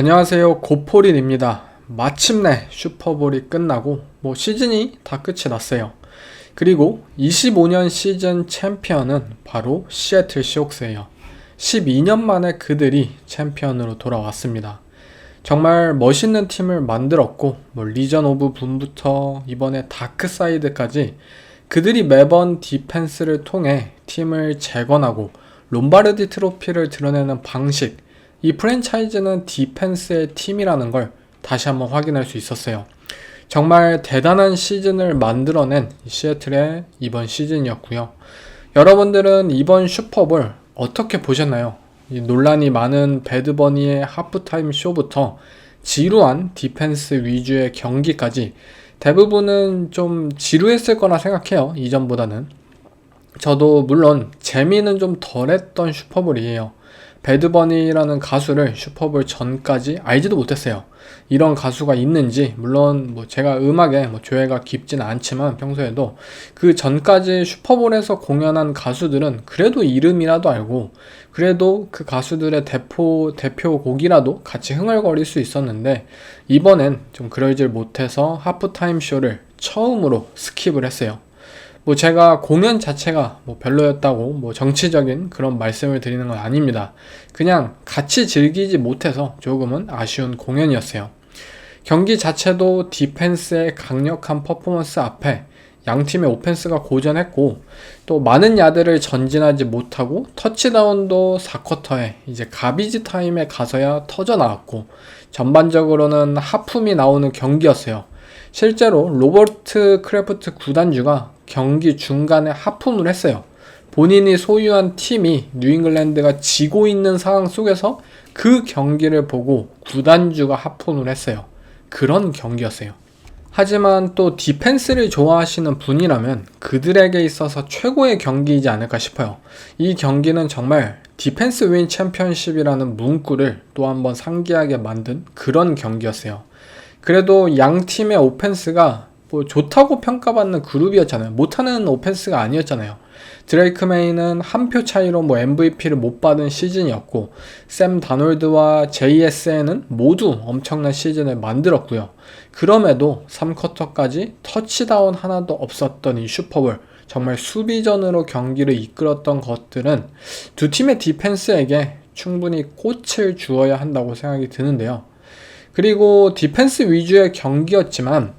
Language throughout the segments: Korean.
안녕하세요. 고포린입니다. 마침내 슈퍼볼이 끝나고 시즌이 다 끝이 났어요. 그리고 25년 시즌 챔피언은 바로 시애틀 시옥스예요. 12년 만에 그들이 챔피언으로 돌아왔습니다. 정말 멋있는 팀을 만들었고 리전 오브 붐부터 이번에 다크사이드까지 그들이 매번 디펜스를 통해 팀을 재건하고 롬바르디 트로피를 드러내는 방식, 이 프랜차이즈는 디펜스의 팀이라는 걸 다시 한번 확인할 수 있었어요. 정말 대단한 시즌을 만들어낸 시애틀의 이번 시즌이었고요. 여러분들은 이번 슈퍼볼 어떻게 보셨나요? 이 논란이 많은 배드버니의 하프타임 쇼부터 지루한 디펜스 위주의 경기까지 대부분은 좀 지루했을 거라 생각해요. 이전보다는. 저도 물론 재미는 좀 덜했던 슈퍼볼이에요. 배드버니라는 가수를 슈퍼볼 전까지 알지도 못했어요. 이런 가수가 있는지, 물론 제가 음악에 조예가 깊진 않지만 평소에도 그 전까지 슈퍼볼에서 공연한 가수들은 그래도 이름이라도 알고, 그래도 그 가수들의 대표 곡이라도 같이 흥얼거릴 수 있었는데, 이번엔 좀 그러질 못해서 하프타임 쇼를 처음으로 스킵을 했어요. 제가 공연 자체가 별로였다고 정치적인 그런 말씀을 드리는 건 아닙니다. 그냥 같이 즐기지 못해서 조금은 아쉬운 공연이었어요. 경기 자체도 디펜스의 강력한 퍼포먼스 앞에 양팀의 오펜스가 고전했고, 또 많은 야드를 전진하지 못하고 터치다운도 4쿼터에 이제 가비지 타임에 가서야 터져 나왔고, 전반적으로는 하품이 나오는 경기였어요. 실제로 로버트 크래프트 구단주가 경기 중간에 하품을 했어요. 본인이 소유한 팀이 뉴잉글랜드가 지고 있는 상황 속에서 그 경기를 보고 구단주가 하품을 했어요. 그런 경기였어요. 하지만 또 디펜스를 좋아하시는 분이라면 그들에게 있어서 최고의 경기이지 않을까 싶어요. 이 경기는 정말 디펜스 윈 챔피언십이라는 문구를 또 한번 상기하게 만든 그런 경기였어요. 그래도 양 팀의 오펜스가 좋다고 평가받는 그룹이었잖아요. 못하는 오펜스가 아니었잖아요. 드레이크 메이는 한 표 차이로 MVP를 못 받은 시즌이었고, 샘 다놀드와 JSN은 모두 엄청난 시즌을 만들었고요. 그럼에도 3쿼터까지 터치다운 하나도 없었던 이 슈퍼볼, 정말 수비전으로 경기를 이끌었던 것들은 두 팀의 디펜스에게 충분히 꽃을 주어야 한다고 생각이 드는데요. 그리고 디펜스 위주의 경기였지만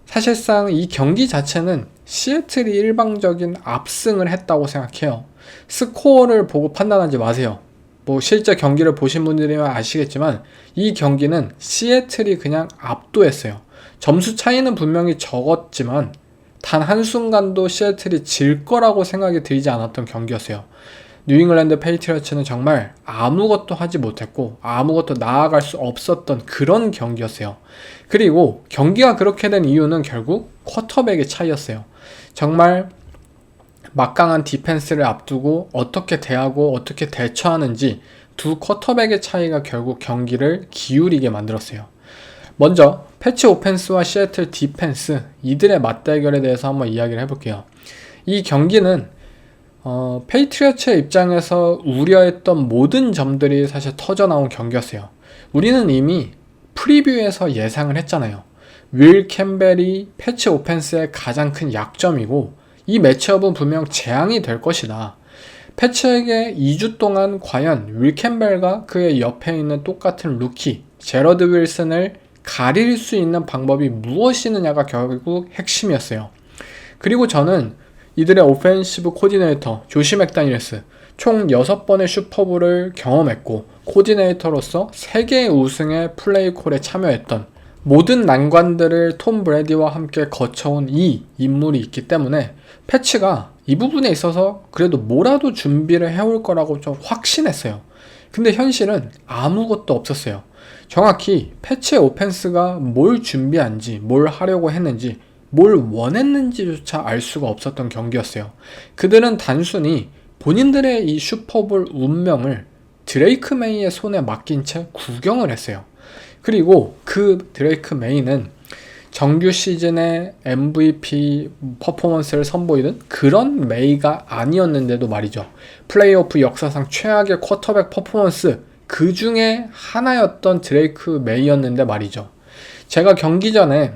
사실상 이 경기 자체는 시애틀이 일방적인 압승을 했다고 생각해요. 스코어를 보고 판단하지 마세요. 실제 경기를 보신 분들이면 아시겠지만 이 경기는 시애틀이 그냥 압도했어요. 점수 차이는 분명히 적었지만 단 한순간도 시애틀이 질 거라고 생각이 들지 않았던 경기였어요. 뉴잉글랜드 페이트리어츠는 정말 아무것도 하지 못했고 아무것도 나아갈 수 없었던 그런 경기였어요. 그리고 경기가 그렇게 된 이유는 결국 쿼터백의 차이였어요. 정말 막강한 디펜스를 앞두고 어떻게 대하고 어떻게 대처하는지 두 쿼터백의 차이가 결국 경기를 기울이게 만들었어요. 먼저 패치 오펜스와 시애틀 디펜스, 이들의 맞대결에 대해서 한번 이야기를 해볼게요. 이 경기는 페이트리어츠의 입장에서 우려했던 모든 점들이 사실 터져나온 경기였어요. 우리는 이미 프리뷰에서 예상을 했잖아요. 윌 캠벨이 패치 오펜스의 가장 큰 약점이고 이 매치업은 분명 재앙이 될 것이다. 패치에게 2주 동안 과연 윌 캠벨과 그의 옆에 있는 똑같은 루키 제러드 윌슨을 가릴 수 있는 방법이 무엇이느냐가 결국 핵심이었어요. 그리고 저는 이들의 오펜시브 코디네이터 조시 맥다니엘스, 총 6번의 슈퍼볼을 경험했고 코디네이터로서 3개의 우승의 플레이콜에 참여했던 모든 난관들을 톰 브래디와 함께 거쳐온 이 인물이 있기 때문에 패치가 이 부분에 있어서 그래도 뭐라도 준비를 해올 거라고 좀 확신했어요. 근데 현실은 아무것도 없었어요. 정확히 패치의 오펜스가 뭘 준비한지, 뭘 하려고 했는지, 뭘 원했는지조차 알 수가 없었던 경기였어요. 그들은 단순히 본인들의 이 슈퍼볼 운명을 드레이크 메이의 손에 맡긴 채 구경을 했어요. 그리고 그 드레이크 메이는 정규 시즌의 MVP 퍼포먼스를 선보이는 그런 메이가 아니었는데도 말이죠. 플레이오프 역사상 최악의 쿼터백 퍼포먼스, 그 중에 하나였던 드레이크 메이였는데 말이죠. 제가 경기 전에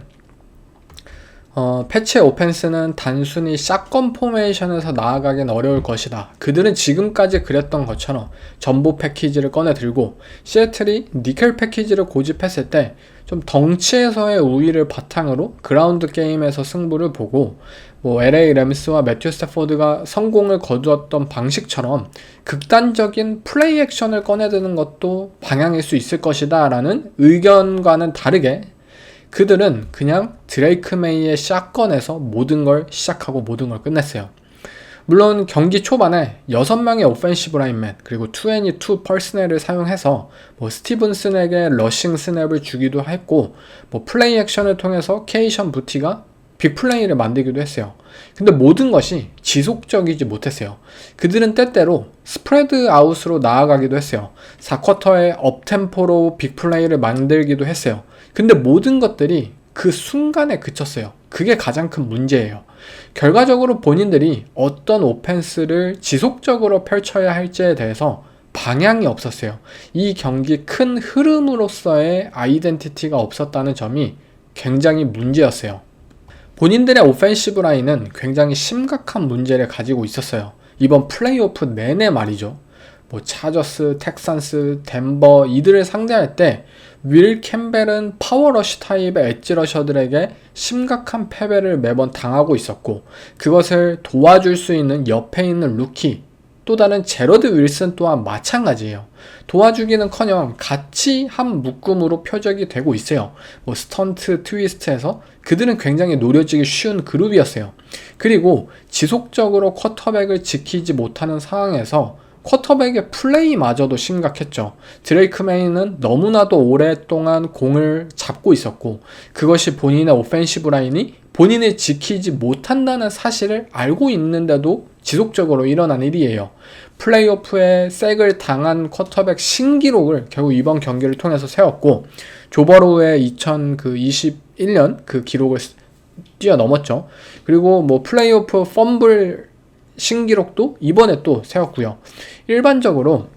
패치의 오펜스는 단순히 샷건 포메이션에서 나아가긴 어려울 것이다. 그들은 지금까지 그랬던 것처럼 전보 패키지를 꺼내 들고 시애틀이 니켈 패키지를 고집했을 때 좀 덩치에서의 우위를 바탕으로 그라운드 게임에서 승부를 보고 LA 램스와 매튜 스태포드가 성공을 거두었던 방식처럼 극단적인 플레이 액션을 꺼내드는 것도 방향일 수 있을 것이다 라는 의견과는 다르게 그들은 그냥 드레이크 메이의 샷건에서 모든 걸 시작하고 모든 걸 끝냈어요. 물론 경기 초반에 6명의 오펜시브 라인맨 그리고 2&2 퍼스널을 사용해서 스티븐슨에게 러싱 스냅을 주기도 했고 플레이 액션을 통해서 케이션 부티가 빅플레이를 만들기도 했어요. 근데 모든 것이 지속적이지 못했어요. 그들은 때때로 스프레드 아웃으로 나아가기도 했어요. 4쿼터에 업템포로 빅플레이를 만들기도 했어요. 근데 모든 것들이 그 순간에 그쳤어요. 그게 가장 큰 문제예요. 결과적으로 본인들이 어떤 오펜스를 지속적으로 펼쳐야 할지에 대해서 방향이 없었어요. 이 경기 큰 흐름으로서의 아이덴티티가 없었다는 점이 굉장히 문제였어요. 본인들의 오펜시브 라인은 굉장히 심각한 문제를 가지고 있었어요. 이번 플레이오프 내내 말이죠. 차저스, 텍산스, 덴버 이들을 상대할 때 윌 캠벨은 파워러시 타입의 엣지러셔들에게 심각한 패배를 매번 당하고 있었고 그것을 도와줄 수 있는 옆에 있는 루키 또 다른 제러드 윌슨 또한 마찬가지예요. 도와주기는커녕 같이 한 묶음으로 표적이 되고 있어요. 스턴트, 트위스트에서 그들은 굉장히 노려지기 쉬운 그룹이었어요. 그리고 지속적으로 쿼터백을 지키지 못하는 상황에서 쿼터백의 플레이마저도 심각했죠. 드레이크 메이는 너무나도 오랫동안 공을 잡고 있었고 그것이 본인의 오펜시브 라인이 본인을 지키지 못한다는 사실을 알고 있는데도 지속적으로 일어난 일이에요. 플레이오프에 색을 당한 쿼터백 신기록을 결국 이번 경기를 통해서 세웠고 조버로우의 2021년 그 기록을 뛰어넘었죠. 그리고 플레이오프 펌블 신기록도 이번에 또 세웠고요. 일반적으로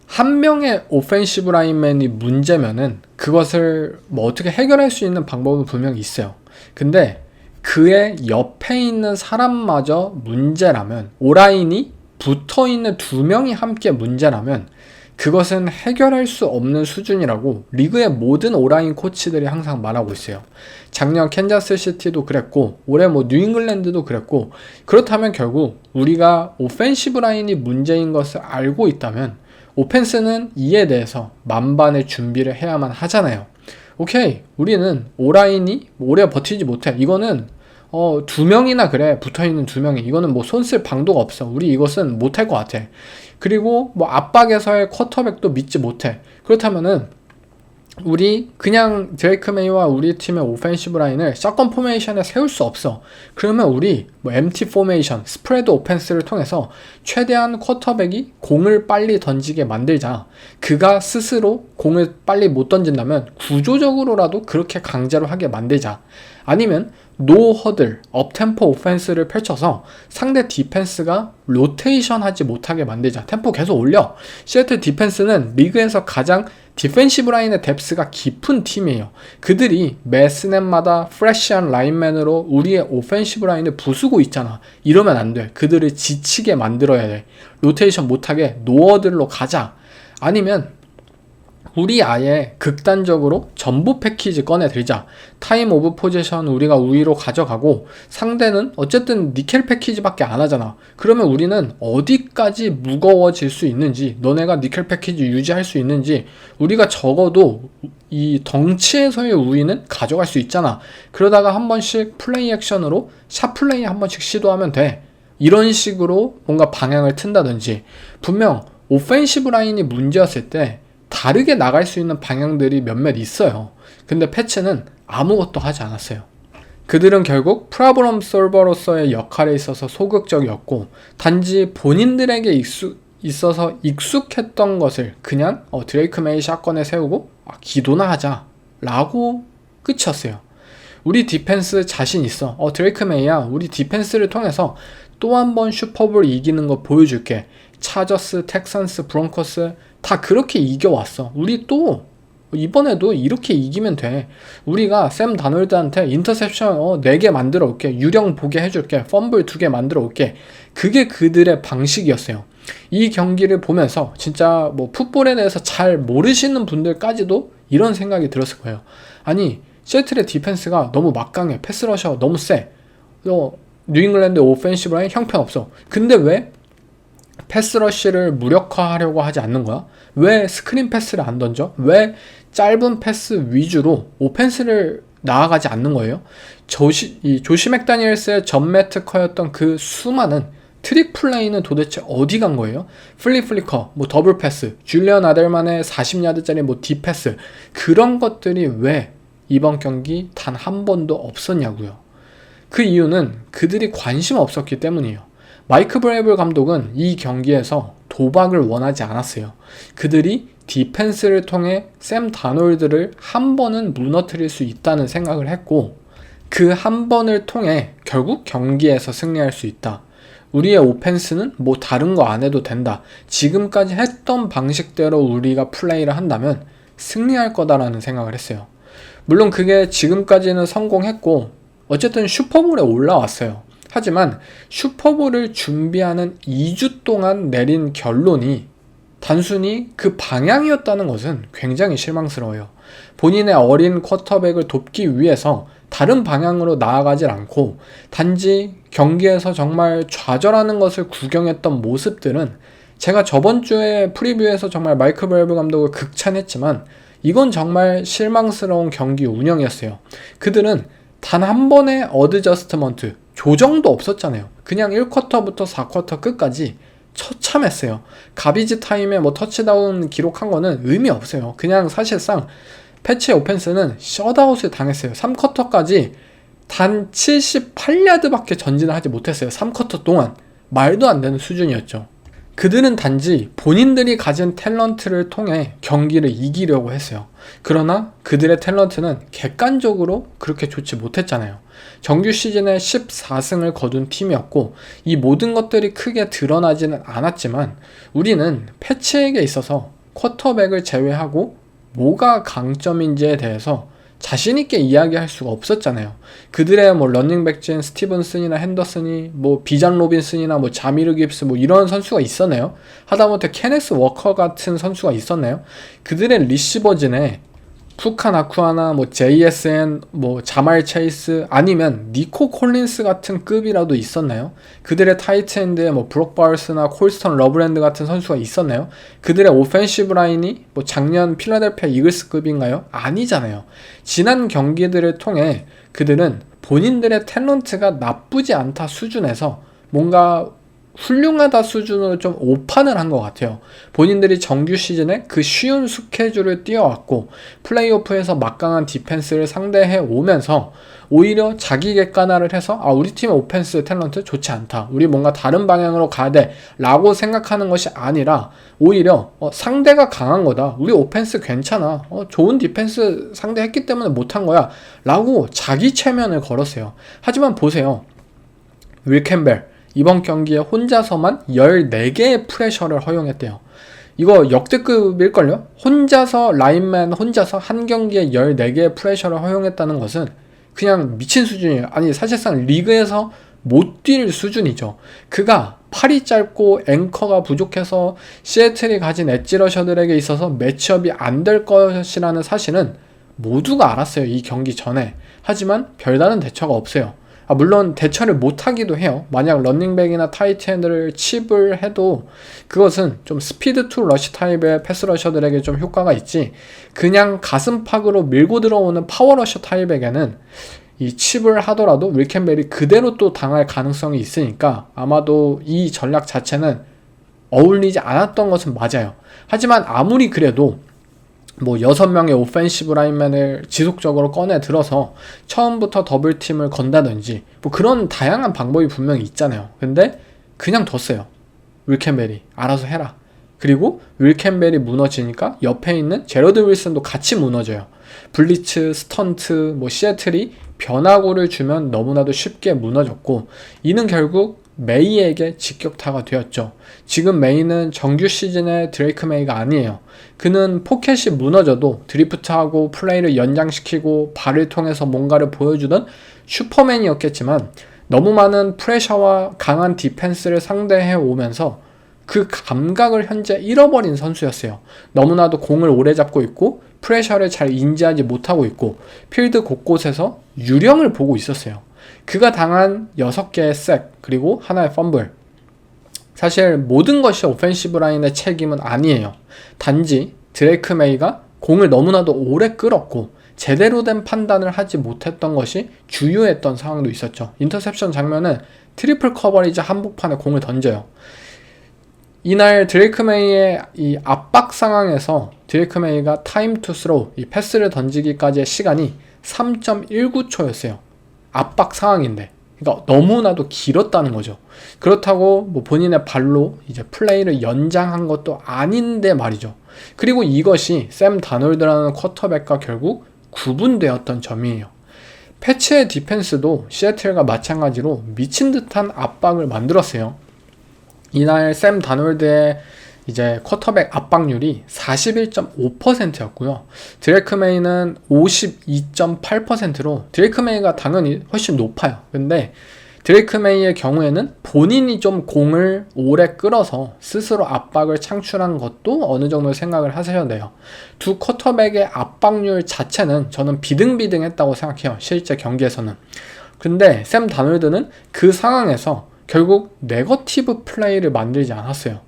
한 명의 오펜시브 라인맨이 문제면은 그것을 어떻게 해결할 수 있는 방법은 분명히 있어요. 근데 그의 옆에 있는 사람마저 문제라면 오라인이 붙어있는 2명이 함께 문제라면 그것은 해결할 수 없는 수준이라고 리그의 모든 오라인 코치들이 항상 말하고 있어요. 작년 캔자스 시티도 그랬고 올해 뉴잉글랜드도 그랬고 그렇다면 결국 우리가 오펜시브 라인이 문제인 것을 알고 있다면 오펜스는 이에 대해서 만반의 준비를 해야만 하잖아요. 오케이, 우리는 오라인이 오래 버티지 못해. 이거는 2명이나 그래. 붙어있는 2명이. 이거는 손 쓸 방도가 없어. 우리 이것은 못할 것 같아. 그리고 압박에서의 쿼터백도 믿지 못해. 그렇다면은 우리 그냥 드레이크 메이와 우리 팀의 오펜시브 라인을 샷건 포메이션에 세울 수 없어. 그러면 우리 MT 포메이션, 스프레드 오펜스를 통해서 최대한 쿼터백이 공을 빨리 던지게 만들자. 그가 스스로 공을 빨리 못 던진다면 구조적으로라도 그렇게 강제로 하게 만들자. 아니면 노 허들, 업템포 오펜스를 펼쳐서 상대 디펜스가 로테이션 하지 못하게 만들자. 템포 계속 올려. 시애틀 디펜스는 리그에서 가장 디펜시브 라인의 뎁스가 깊은 팀이에요. 그들이 매 스냅마다 프레시한 라인맨으로 우리의 오펜시브 라인을 부수고 있잖아. 이러면 안 돼. 그들을 지치게 만들어야 돼. 로테이션 못하게 노어들로 가자. 아니면 우리 아예 극단적으로 전부 패키지 꺼내들자. 타임 오브 포지션 우리가 우위로 가져가고 상대는 어쨌든 니켈 패키지밖에 안 하잖아. 그러면 우리는 어디까지 무거워질 수 있는지, 너네가 니켈 패키지 유지할 수 있는지 우리가 적어도 이 덩치에서의 우위는 가져갈 수 있잖아. 그러다가 한 번씩 플레이 액션으로 샷 플레이 한 번씩 시도하면 돼. 이런 식으로 뭔가 방향을 튼다든지. 분명 오펜시브 라인이 문제였을 때 다르게 나갈 수 있는 방향들이 몇몇 있어요. 근데 패치는 아무것도 하지 않았어요. 그들은 결국 프로블럼 솔버로서의 역할에 있어서 소극적이었고 단지 본인들에게 있어서 익숙했던 것을 그냥 드레이크 메이 샷건에 세우고 기도나 하자 라고 끝이었어요. 우리 디펜스 자신 있어. 드레이크 메이야, 우리 디펜스를 통해서 또 한 번 슈퍼볼 이기는 거 보여줄게. 차저스, 텍산스, 브론커스 다 그렇게 이겨왔어. 우리 또 이번에도 이렇게 이기면 돼. 우리가 샘 다놀드한테 인터셉션 4개 만들어 올게, 유령 보게 해줄게, 펌블 2개 만들어 올게. 그게 그들의 방식이었어요. 이 경기를 보면서 진짜 뭐 풋볼에 대해서 잘 모르시는 분들까지도 이런 생각이 들었을 거예요. 아니, 시애틀의 디펜스가 너무 막강해, 패스러셔 너무 세, 뉴잉글랜드 오펜시브 라인 형편없어. 근데 왜 패스러쉬를 무력화하려고 하지 않는 거야? 왜 스크린 패스를 안 던져? 왜 짧은 패스 위주로 오펜스를 나아가지 않는 거예요? 조시 맥다니엘스의 전 매트커였던 그 수많은 트릭 플레이는 도대체 어디 간 거예요? 플리커, 뭐 더블 패스, 줄리언 아델만의 40야드짜리 뭐 딥패스, 그런 것들이 왜 이번 경기 단 한 번도 없었냐고요. 그 이유는 그들이 관심 없었기 때문이에요. 마이크 브레이블 감독은 이 경기에서 도박을 원하지 않았어요. 그들이 디펜스를 통해 샘 다놀드를 한 번은 무너뜨릴 수 있다는 생각을 했고, 그 한 번을 통해 결국 경기에서 승리할 수 있다. 우리의 오펜스는 뭐 다른 거 안 해도 된다. 지금까지 했던 방식대로 우리가 플레이를 한다면 승리할 거다라는 생각을 했어요. 물론 그게 지금까지는 성공했고 어쨌든 슈퍼볼에 올라왔어요. 하지만 슈퍼볼을 준비하는 2주 동안 내린 결론이 단순히 그 방향이었다는 것은 굉장히 실망스러워요. 본인의 어린 쿼터백을 돕기 위해서 다른 방향으로 나아가질 않고 단지 경기에서 정말 좌절하는 것을 구경했던 모습들은, 제가 저번 주에 프리뷰에서 정말 마이크 브레이블 감독을 극찬했지만 이건 정말 실망스러운 경기 운영이었어요. 그들은 단 한 번의 어드저스트먼트, 조정도 없었잖아요. 그냥 1쿼터부터 4쿼터 끝까지 처참했어요. 가비지 타임에 뭐 터치다운 기록한 거는 의미 없어요. 그냥 사실상 패치의 오펜스는 셧아웃을 당했어요. 3쿼터까지 단 78야드밖에 전진을 하지 못했어요. 3쿼터 동안. 말도 안 되는 수준이었죠. 그들은 단지 본인들이 가진 탤런트를 통해 경기를 이기려고 했어요. 그러나 그들의 탤런트는 객관적으로 그렇게 좋지 못했잖아요. 정규 시즌에 14승을 거둔 팀이었고 이 모든 것들이 크게 드러나지는 않았지만 우리는 패치에게 있어서 쿼터백을 제외하고 뭐가 강점인지에 대해서 자신있게 이야기할 수가 없었잖아요. 그들의 뭐 러닝백진 스티븐슨이나 핸더슨이 뭐 비잔 로빈슨이나 뭐 자미르 깁스 뭐 이런 선수가 있었나요? 하다못해 케네스 워커 같은 선수가 있었나요? 그들의 리시버진에 푸칸 아쿠아나 뭐 JSN 뭐 자말 체이스 아니면 니코 콜린스 같은 급이라도 있었나요? 그들의 타이트엔드에 뭐 브록 바울스나 콜스턴 러브랜드 같은 선수가 있었나요? 그들의 오펜시브 라인이 뭐 작년 필라델피아 이글스급인가요? 아니잖아요. 지난 경기들을 통해 그들은 본인들의 탤런트가 나쁘지 않다 수준에서 뭔가 훌륭하다 수준으로 좀 오판을 한 것 같아요. 본인들이 정규 시즌에 그 쉬운 스케줄을 뛰어왔고 플레이오프에서 막강한 디펜스를 상대해 오면서 오히려 자기 객관화를 해서 우리 팀의 오펜스 탤런트 좋지 않다, 우리 뭔가 다른 방향으로 가야 돼 라고 생각하는 것이 아니라 오히려 상대가 강한 거다, 우리 오펜스 괜찮아, 좋은 디펜스 상대했기 때문에 못한 거야 라고 자기 체면을 걸었어요. 하지만 보세요, 윌 캠벨 이번 경기에 혼자서만 14개의 프레셔를 허용했대요. 이거 역대급일걸요? 혼자서 라인맨 혼자서 한 경기에 14개의 프레셔를 허용했다는 것은 그냥 미친 수준이에요. 아니 사실상 리그에서 못 뛸 수준이죠. 그가 팔이 짧고 앵커가 부족해서 시애틀이 가진 엣지러셔들에게 있어서 매치업이 안 될 것이라는 사실은 모두가 알았어요, 이 경기 전에. 하지만 별다른 대처가 없어요. 물론 대처를 못하기도 해요. 만약 런닝백이나 타이트엔드를 칩을 해도 그것은 좀 스피드 투 러시 타입의 패스러셔들에게 좀 효과가 있지, 그냥 가슴팍으로 밀고 들어오는 파워러셔 타입에게는 이 칩을 하더라도 윌 캠벨이 그대로 또 당할 가능성이 있으니까 아마도 이 전략 자체는 어울리지 않았던 것은 맞아요. 하지만 아무리 그래도 뭐 6명의 오펜시브 라인맨을 지속적으로 꺼내 들어서 처음부터 더블팀을 건다든지 뭐 그런 다양한 방법이 분명히 있잖아요. 근데 그냥 뒀어요. 윌 캠벨이 알아서 해라. 그리고 윌 캠벨이 무너지니까 옆에 있는 제러드 윌슨도 같이 무너져요. 블리츠, 스턴트, 뭐 시애틀이 변화구를 주면 너무나도 쉽게 무너졌고, 이는 결국 메이에게 직격타가 되었죠. 지금 메이는 정규 시즌의 드레이크 메이가 아니에요. 그는 포켓이 무너져도 드리프트하고 플레이를 연장시키고 발을 통해서 뭔가를 보여주던 슈퍼맨이었겠지만 너무 많은 프레셔와 강한 디펜스를 상대해 오면서 그 감각을 현재 잃어버린 선수였어요. 너무나도 공을 오래 잡고 있고 프레셔를 잘 인지하지 못하고 있고 필드 곳곳에서 유령을 보고 있었어요. 그가 당한 6개의 색 그리고 하나의 펌블, 사실 모든 것이 오펜시브 라인의 책임은 아니에요. 단지 드레이크 메이가 공을 너무나도 오래 끌었고 제대로 된 판단을 하지 못했던 것이 주요했던 상황도 있었죠. 인터셉션 장면은 트리플 커버리지 한복판에 공을 던져요. 이날 드레이크 메이의 이 압박 상황에서 드레이크 메이가 타임 투 스로우, 이 패스를 던지기까지의 시간이 3.19초였어요. 압박 상황인데. 그러니까 너무나도 길었다는 거죠. 그렇다고 뭐 본인의 발로 이제 플레이를 연장한 것도 아닌데 말이죠. 그리고 이것이 샘 다놀드라는 쿼터백과 결국 구분되었던 점이에요. 패치의 디펜스도 시애틀과 마찬가지로 미친 듯한 압박을 만들었어요. 이날 샘 다놀드의 이제 쿼터백 압박률이 41.5%였고요. 드레이크 메이는 52.8%로 드레이크 메이가 당연히 훨씬 높아요. 근데 드레이크 메이의 경우에는 본인이 좀 공을 오래 끌어서 스스로 압박을 창출한 것도 어느 정도 생각을 하셔야 돼요. 두 쿼터백의 압박률 자체는 저는 비등비등했다고 생각해요. 실제 경기에서는. 근데 샘 다놀드는 그 상황에서 결국 네거티브 플레이를 만들지 않았어요.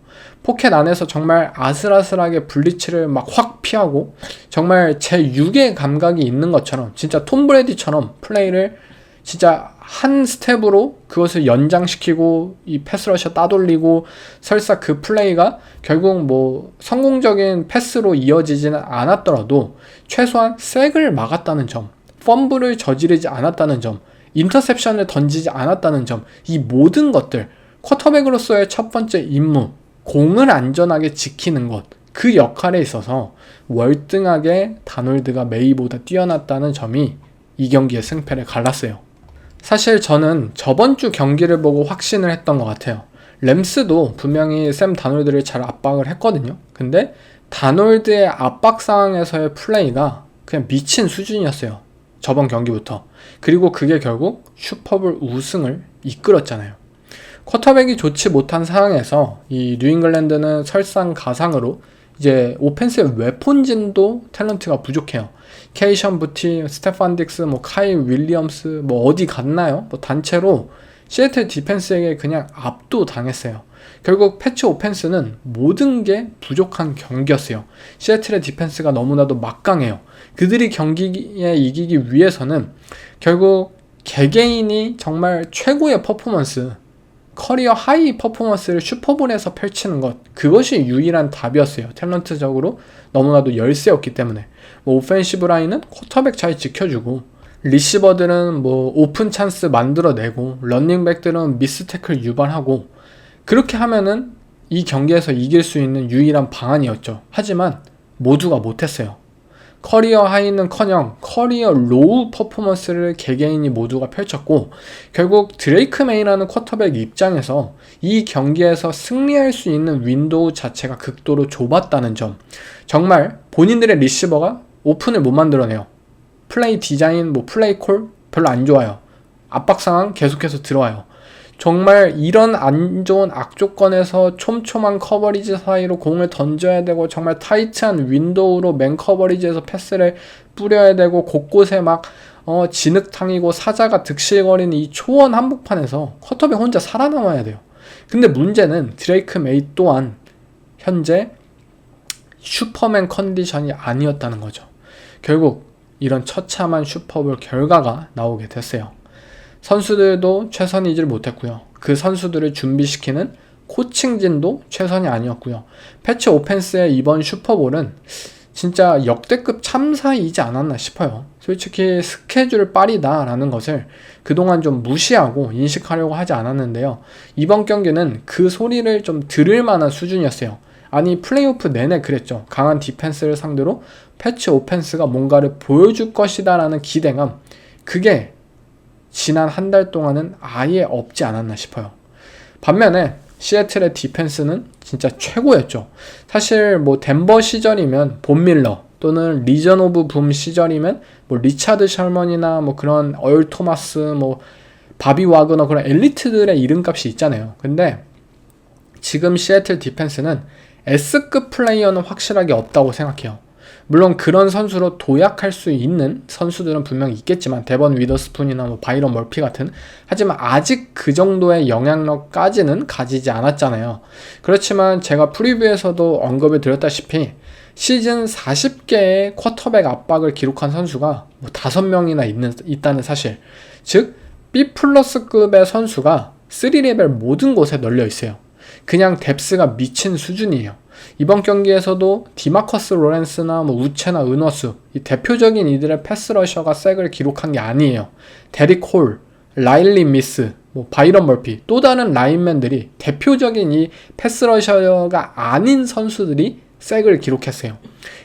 포켓 안에서 정말 아슬아슬하게 블리츠를 막 확 피하고 정말 제6의 감각이 있는 것처럼 진짜 톰 브레디처럼 플레이를 진짜 한 스텝으로 그것을 연장시키고 이 패스러셔 따돌리고 설사 그 플레이가 결국 뭐 성공적인 패스로 이어지지는 않았더라도 최소한 색을 막았다는 점, 펌블을 저지르지 않았다는 점, 인터셉션을 던지지 않았다는 점, 이 모든 것들, 쿼터백으로서의 첫 번째 임무, 공을 안전하게 지키는 것, 그 역할에 있어서 월등하게 다놀드가 메이보다 뛰어났다는 점이 이 경기의 승패를 갈랐어요. 사실 저는 저번 주 경기를 보고 확신을 했던 것 같아요. 램스도 분명히 샘 다놀드를 잘 압박을 했거든요. 근데 다놀드의 압박 상황에서의 플레이가 그냥 미친 수준이었어요. 저번 경기부터. 그리고 그게 결국 슈퍼볼 우승을 이끌었잖아요. 쿼터백이 좋지 못한 상황에서 이 뉴잉글랜드는 설상가상으로 이제 오펜스의 웨폰진도 탤런트가 부족해요. 케이션 부티, 스테판 딕스, 뭐 카일 윌리엄스 뭐 어디 갔나요? 뭐 단체로 시애틀 디펜스에게 그냥 압도당했어요. 결국 패치 오펜스는 모든 게 부족한 경기였어요. 시애틀의 디펜스가 너무나도 막강해요. 그들이 경기에 이기기 위해서는 결국 개개인이 정말 최고의 퍼포먼스, 커리어 하이 퍼포먼스를 슈퍼볼에서 펼치는 것, 그것이 유일한 답이었어요. 탤런트적으로 너무나도 열세였기 때문에. 뭐 오펜시브 라인은 쿼터백 잘 지켜주고, 리시버들은 뭐 오픈 찬스 만들어내고, 런닝백들은 미스 태클 유발하고, 그렇게 하면은 이 경기에서 이길 수 있는 유일한 방안이었죠. 하지만 모두가 못했어요. 커리어 하이는커녕 커리어 로우 퍼포먼스를 개개인이 모두가 펼쳤고, 결국 드레이크 메이라는 쿼터백 입장에서 이 경기에서 승리할 수 있는 윈도우 자체가 극도로 좁았다는 점, 정말 본인들의 리시버가 오픈을 못 만들어내요. 플레이 디자인, 뭐 플레이 콜 별로 안 좋아요. 압박 상황 계속해서 들어와요. 정말 이런 안 좋은 악조건에서 촘촘한 커버리지 사이로 공을 던져야 되고, 정말 타이트한 윈도우로 맨 커버리지에서 패스를 뿌려야 되고, 곳곳에 막 진흙탕이고 사자가 득실거리는 이 초원 한복판에서 쿼터백 혼자 살아남아야 돼요. 근데 문제는 드레이크 메이 또한 현재 슈퍼맨 컨디션이 아니었다는 거죠. 결국 이런 처참한 슈퍼볼 결과가 나오게 됐어요. 선수들도 최선이질 못했고요. 그 선수들을 준비시키는 코칭진도 최선이 아니었고요. 패치 오펜스의 이번 슈퍼볼은 진짜 역대급 참사이지 않았나 싶어요. 솔직히 스케줄 빨이다라는 것을 그동안 좀 무시하고 인식하려고 하지 않았는데요. 이번 경기는 그 소리를 좀 들을 만한 수준이었어요. 아니, 플레이오프 내내 그랬죠. 강한 디펜스를 상대로 패치 오펜스가 뭔가를 보여줄 것이다 라는 기대감, 그게 지난 한 달 동안은 아예 없지 않았나 싶어요. 반면에 시애틀의 디펜스는 진짜 최고였죠. 사실 뭐 덴버 시절이면 본 밀러 또는 리전 오브 붐 시절이면 뭐 리차드 셜먼이나 뭐 그런 얼 토마스 뭐 바비 와그너 그런 엘리트들의 이름값이 있잖아요. 근데 지금 시애틀 디펜스는 S급 플레이어는 확실하게 없다고 생각해요. 물론 그런 선수로 도약할 수 있는 선수들은 분명히 있겠지만 데번 위더스푼이나 뭐 바이런 멀피 같은, 하지만 아직 그 정도의 영향력까지는 가지지 않았잖아요. 그렇지만 제가 프리뷰에서도 언급을 드렸다시피 시즌 40개의 쿼터백 압박을 기록한 선수가 뭐 5명이나 있다는 사실, 즉 B+급의 선수가 3레벨 모든 곳에 널려 있어요. 그냥 뎁스가 미친 수준이에요. 이번 경기에서도 디마커스 로렌스나 뭐 우체나 은어수, 이 대표적인 이들의 패스러셔가 색을 기록한 게 아니에요. 데릭 홀, 라일리 미스, 뭐 바이런 멀피, 또 다른 라인맨들이 대표적인 이 패스러셔가 아닌 선수들이 색을 기록했어요.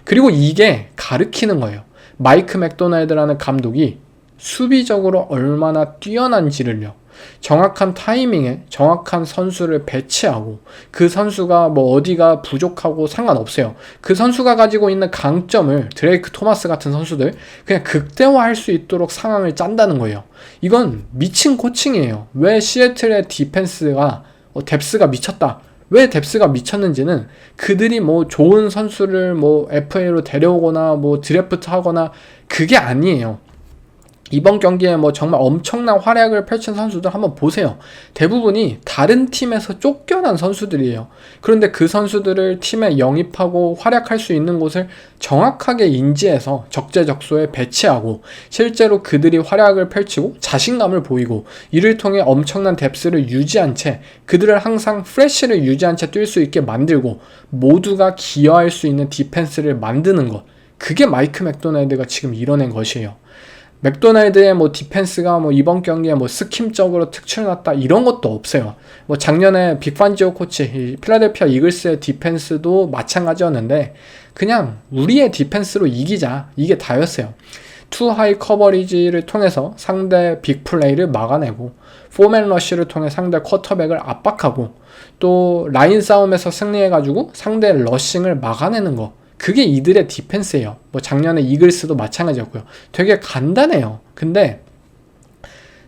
그리고 이게 가르치는 거예요. 마이크 맥도날드라는 감독이 수비적으로 얼마나 뛰어난지를요. 정확한 타이밍에 정확한 선수를 배치하고 그 선수가 뭐 어디가 부족하고 상관없어요. 그 선수가 가지고 있는 강점을 드레이크 토마스 같은 선수들 그냥 극대화할 수 있도록 상황을 짠다는 거예요. 이건 미친 코칭이에요. 왜 시애틀의 디펜스가 뎁스가 미쳤다. 왜 뎁스가 미쳤는지는 그들이 뭐 좋은 선수를 뭐 FA로 데려오거나 뭐 드래프트 하거나 그게 아니에요. 이번 경기에 뭐 정말 엄청난 활약을 펼친 선수들 한번 보세요. 대부분이 다른 팀에서 쫓겨난 선수들이에요. 그런데 그 선수들을 팀에 영입하고 활약할 수 있는 곳을 정확하게 인지해서 적재적소에 배치하고 실제로 그들이 활약을 펼치고 자신감을 보이고 이를 통해 엄청난 뎁스를 유지한 채 그들을 항상 프레쉬를 유지한 채 뛸 수 있게 만들고 모두가 기여할 수 있는 디펜스를 만드는 것, 그게 마이크 맥도날드가 지금 이뤄낸 것이에요. 맥도날드의 뭐 디펜스가 뭐 이번 경기에 뭐 스킴적으로 특출났다 이런 것도 없어요. 뭐 작년에 빅판지오 코치 필라델피아 이글스의 디펜스도 마찬가지였는데 그냥 우리의 디펜스로 이기자, 이게 다였어요. 투 하이 커버리지를 통해서 상대 빅플레이를 막아내고 포맨 러쉬를 통해 상대 쿼터백을 압박하고 또 라인 싸움에서 승리해가지고 상대 러싱을 막아내는 거, 그게 이들의 디펜스예요. 뭐 작년에 이글스도 마찬가지였고요. 되게 간단해요. 근데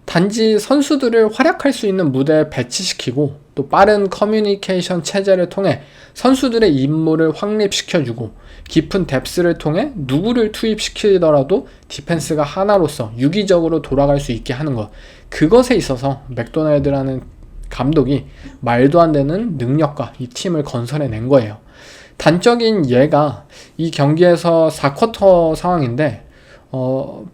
단지 선수들을 활약할 수 있는 무대에 배치시키고 또 빠른 커뮤니케이션 체제를 통해 선수들의 임무를 확립시켜주고 깊은 뎁스를 통해 누구를 투입시키더라도 디펜스가 하나로서 유기적으로 돌아갈 수 있게 하는 것, 그것에 있어서 맥도날드라는 감독이 말도 안 되는 능력과 이 팀을 건설해낸 거예요. 단적인 예가 이 경기에서 4쿼터 상황인데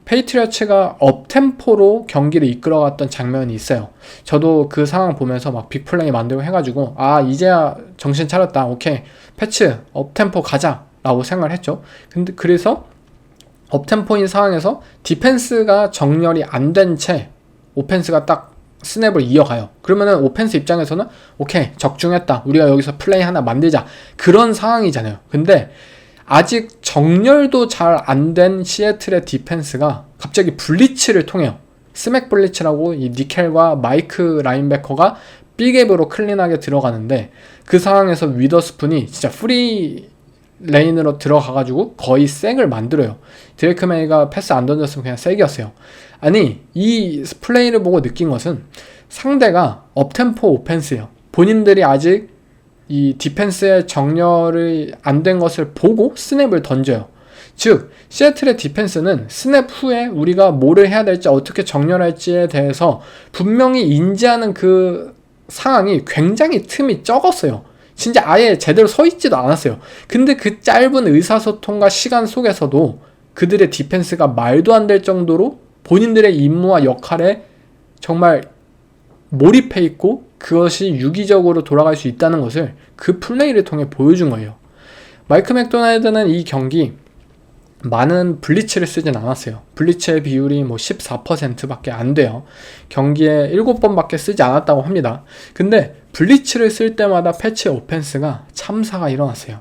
페이트리어츠가 업템포로 경기를 이끌어갔던 장면이 있어요. 저도 그 상황 보면서 막 빅플레이 만들고 해가지고 아 이제야 정신 차렸다, 오케이 패치 업템포 가자 라고 생각을 했죠. 근데 그래서 업템포인 상황에서 디펜스가 정렬이 안 된 채 오펜스가 딱 스냅을 이어가요. 그러면은 오펜스 입장에서는 오케이 적중했다, 우리가 여기서 플레이 하나 만들자, 그런 상황이잖아요. 근데 아직 정렬도 잘 안 된 시애틀의 디펜스가 갑자기 블리츠를 통해요. 스맥 블리츠라고 이 니켈과 마이크 라인베커가 빅앱으로 클린하게 들어가는데 그 상황에서 위더스푼이 진짜 프리 레인으로 들어가가지고 거의 색을 만들어요. 드레이크 메이가 패스 안 던졌으면 그냥 색이었어요. 아니 이 플레이를 보고 느낀 것은 상대가 업템포 오펜스예요. 본인들이 아직 이 디펜스의 정렬이 안 된 것을 보고 스냅을 던져요. 즉 시애틀의 디펜스는 스냅 후에 우리가 뭐를 해야 될지 어떻게 정렬할지에 대해서 분명히 인지하는 그 상황이 굉장히 틈이 적었어요. 진짜 아예 제대로 서 있지도 않았어요. 근데 그 짧은 의사소통과 시간 속에서도 그들의 디펜스가 말도 안 될 정도로 본인들의 임무와 역할에 정말 몰입해 있고 그것이 유기적으로 돌아갈 수 있다는 것을 그 플레이를 통해 보여준 거예요. 마이크 맥도날드는 이 경기 많은 블리츠를 쓰진 않았어요. 블리츠의 비율이 뭐 14%밖에 안 돼요. 경기에 7번밖에 쓰지 않았다고 합니다. 근데 블리츠를 쓸 때마다 패치 오펜스가 참사가 일어났어요.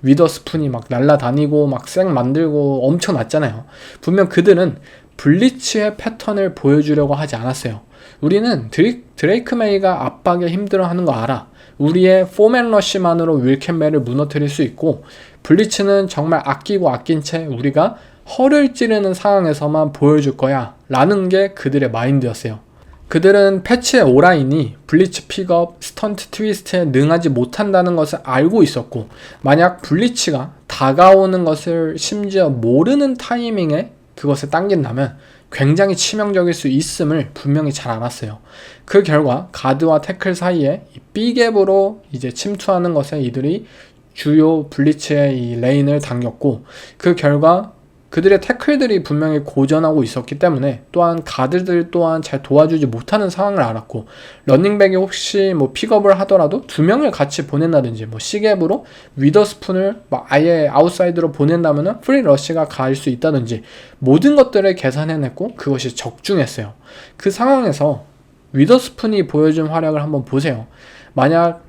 위더스푼이 막 날라다니고 막 쌩 만들고 엄청 났잖아요. 분명 그들은 블리츠의 패턴을 보여주려고 하지 않았어요. 우리는 드레이크 메이가 압박에 힘들어하는 거 알아. 우리의 포맨 러쉬만으로 윌캠벨을 무너뜨릴 수 있고, 블리츠는 정말 아낀 채 우리가 허를 찌르는 상황에서만 보여줄 거야 라는 게 그들의 마인드였어요. 그들은 패치의 오라인이 블리츠 픽업, 스턴트 트위스트에 능하지 못한다는 것을 알고 있었고, 만약 블리츠가 다가오는 것을 심지어 모르는 타이밍에 그것을 당긴다면 굉장히 치명적일 수 있음을 분명히 잘 알았어요. 그 결과 가드와 태클 사이에 B갭으로 이제 침투하는 것에 이들이 주요 블리츠의 이 레인을 당겼고, 그 결과 그들의 태클들이 분명히 고전하고 있었기 때문에 또한 가드들 또한 잘 도와주지 못하는 상황을 알았고, 러닝백이 혹시 뭐 픽업을 하더라도 두 명을 같이 보낸다든지 뭐 C갭으로 위더스푼을 아예 아웃사이드로 보낸다면 프리 러쉬가 갈 수 있다든지 모든 것들을 계산해냈고 그것이 적중했어요. 그 상황에서 위더스푼이 보여준 활약을 한번 보세요. 만약